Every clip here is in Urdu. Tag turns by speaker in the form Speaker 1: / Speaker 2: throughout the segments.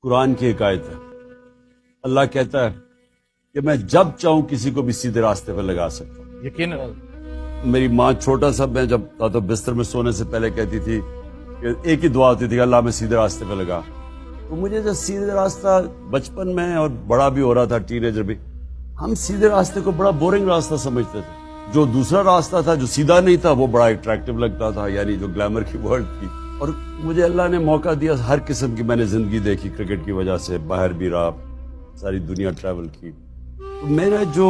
Speaker 1: قرآن کی ایک آیت ہے، اللہ کہتا ہے کہ میں جب چاہوں کسی کو بھی سیدھے راستے پہ لگا سکتا ہوں۔
Speaker 2: یقیناً
Speaker 1: میری ماں چھوٹا سا میں جب تھا تو بستر میں سونے سے پہلے کہتی تھی کہ ایک ہی دعا ہوتی تھی کہ اللہ میں سیدھے راستے پہ لگا۔ تو مجھے جو سیدھے راستہ بچپن میں اور بڑا بھی ہو رہا تھا، ٹین ایجر بھی، ہم سیدھے راستے کو بڑا بورنگ راستہ سمجھتے تھے۔ جو دوسرا راستہ تھا جو سیدھا نہیں تھا وہ بڑا اٹریکٹیو لگتا تھا، یعنی جو گلیمر کی ورلڈ تھی۔ اور مجھے اللہ نے موقع دیا، ہر قسم کی میں نے زندگی دیکھی، کرکٹ کی وجہ سے باہر بھی رہا، ساری دنیا ٹریول کی۔ میرا جو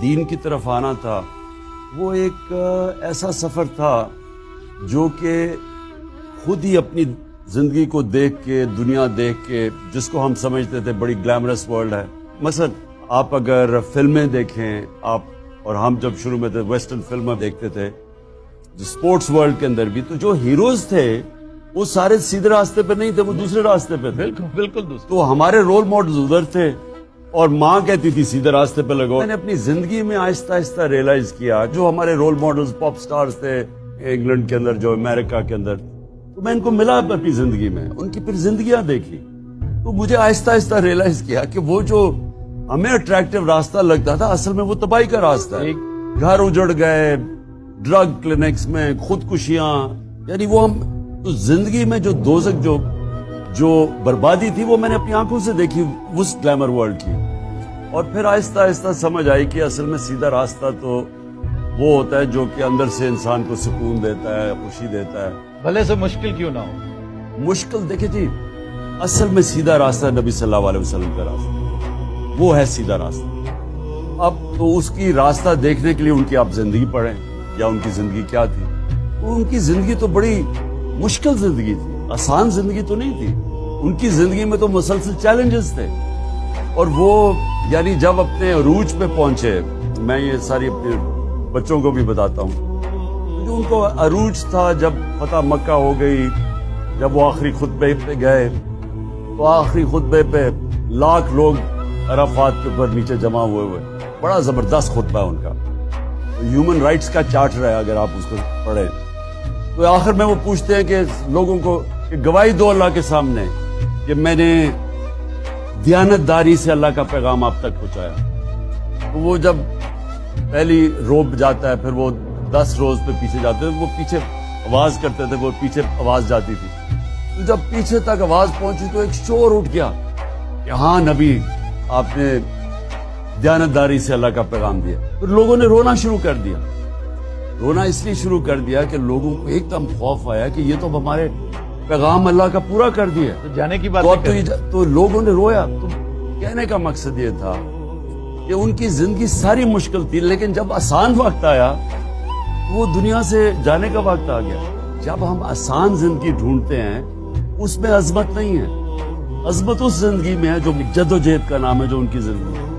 Speaker 1: دین کی طرف آنا تھا وہ ایک ایسا سفر تھا جو کہ خود ہی اپنی زندگی کو دیکھ کے، دنیا دیکھ کے، جس کو ہم سمجھتے تھے بڑی گلیمرس ورلڈ ہے۔ مثلا آپ اگر فلمیں دیکھیں، آپ اور ہم جب شروع میں تھے ویسٹرن فلمیں دیکھتے تھے، جو سپورٹس ورلڈ کے اندر بھی، تو جو ہیروز تھے وہ سارے سیدھے راستے پہ نہیں تھے، وہ دوسرے راستے پہ تھے۔
Speaker 2: بالکل دوست۔
Speaker 1: تو ہمارے رول ماڈلز ادھر تھے اور ماں کہتی تھی سیدھے راستے پہ لگو۔ میں نے اپنی زندگی میں آہستہ آہستہ ریئلائز کیا جو ہمارے رول ماڈلز پاپ سٹارز تھے انگلینڈ کے اندر، جو امریکہ کے اندر، تو میں ان کو ملا اپنی زندگی میں، ان کی پھر زندگیاں دیکھی، تو مجھے آہستہ آہستہ ریئلائز کیا کہ وہ جو ہمیں اٹریکٹیو راستہ لگتا تھا اصل میں وہ تباہی کا راستہ ہے۔ گھر اجڑ گئے، ڈرگ کلینکس میں خودکشیاں، یعنی وہ ہم تو زندگی میں جو دوزخ جو بربادی تھی وہ میں نے اپنی آنکھوں سے دیکھی اس گلیمر ورلڈ کی۔ اور پھر آہستہ آہستہ سمجھ آئی کہ اصل میں سیدھا راستہ تو وہ ہوتا ہے جو کہ اندر سے انسان کو سکون دیتا ہے، خوشی دیتا ہے،
Speaker 2: بھلے سے مشکل کیوں نہ ہو۔
Speaker 1: مشکل دیکھیں جی، اصل میں سیدھا راستہ نبی صلی اللہ علیہ وسلم کا راستہ، وہ ہے سیدھا راستہ۔ اب تو اس کی راستہ دیکھنے کے لیے ان کی آپ زندگی پڑھیں یا ان کی زندگی کیا تھی۔ تو ان کی زندگی تو بڑی مشکل زندگی تھی، آسان زندگی تو نہیں تھی۔ ان کی زندگی میں تو مسلسل چیلنجز تھے، اور وہ یعنی جب اپنے عروج پہ پہنچے، میں یہ ساری اپنے بچوں کو بھی بتاتا ہوں، جو ان کو عروج تھا جب فتح مکہ ہو گئی، جب وہ آخری خطبے پہ گئے، تو آخری خطبے پہ لاکھ لوگ عرفات کے اوپر نیچے جمع ہوئے، بڑا زبردست خطبہ ہے ان کا، ہیومن رائٹس کا چارٹر ہے، اگر آپ اس کو پڑھیں تو آخر میں وہ پوچھتے ہیں کہ لوگوں کو کہ گواہی دو اللہ کے سامنے کہ میں نے دیانت داری سے اللہ کا پیغام آپ تک پہنچایا۔ تو وہ جب پہلی روب جاتا ہے، پھر وہ 10 روز پہ پیچھے جاتے ہیں، وہ پیچھے آواز کرتے تھے، وہ پیچھے آواز جاتی تھی، تو جب پیچھے تک آواز پہنچی تو ایک شور اٹھ گیا کہ ہاں نبی آپ نے دیانت داری سے اللہ کا پیغام دیا۔ پھر لوگوں نے رونا شروع کر دیا، رونا اس لیے شروع کر دیا کہ لوگوں کو ایک دم خوف آیا کہ یہ تو ہمارے پیغام اللہ کا پورا کر دیا،
Speaker 2: تو جانے کی بات
Speaker 1: تو لوگوں نے رویا۔ تو کہنے کا مقصد یہ تھا کہ ان کی زندگی ساری مشکل تھی، لیکن جب آسان وقت آیا وہ دنیا سے جانے کا وقت آ گیا۔ جب ہم آسان زندگی ڈھونڈتے ہیں اس میں عظمت نہیں ہے، عظمت اس زندگی میں ہے جو جد و جہد کا نام ہے، جو ان کی زندگی ہے۔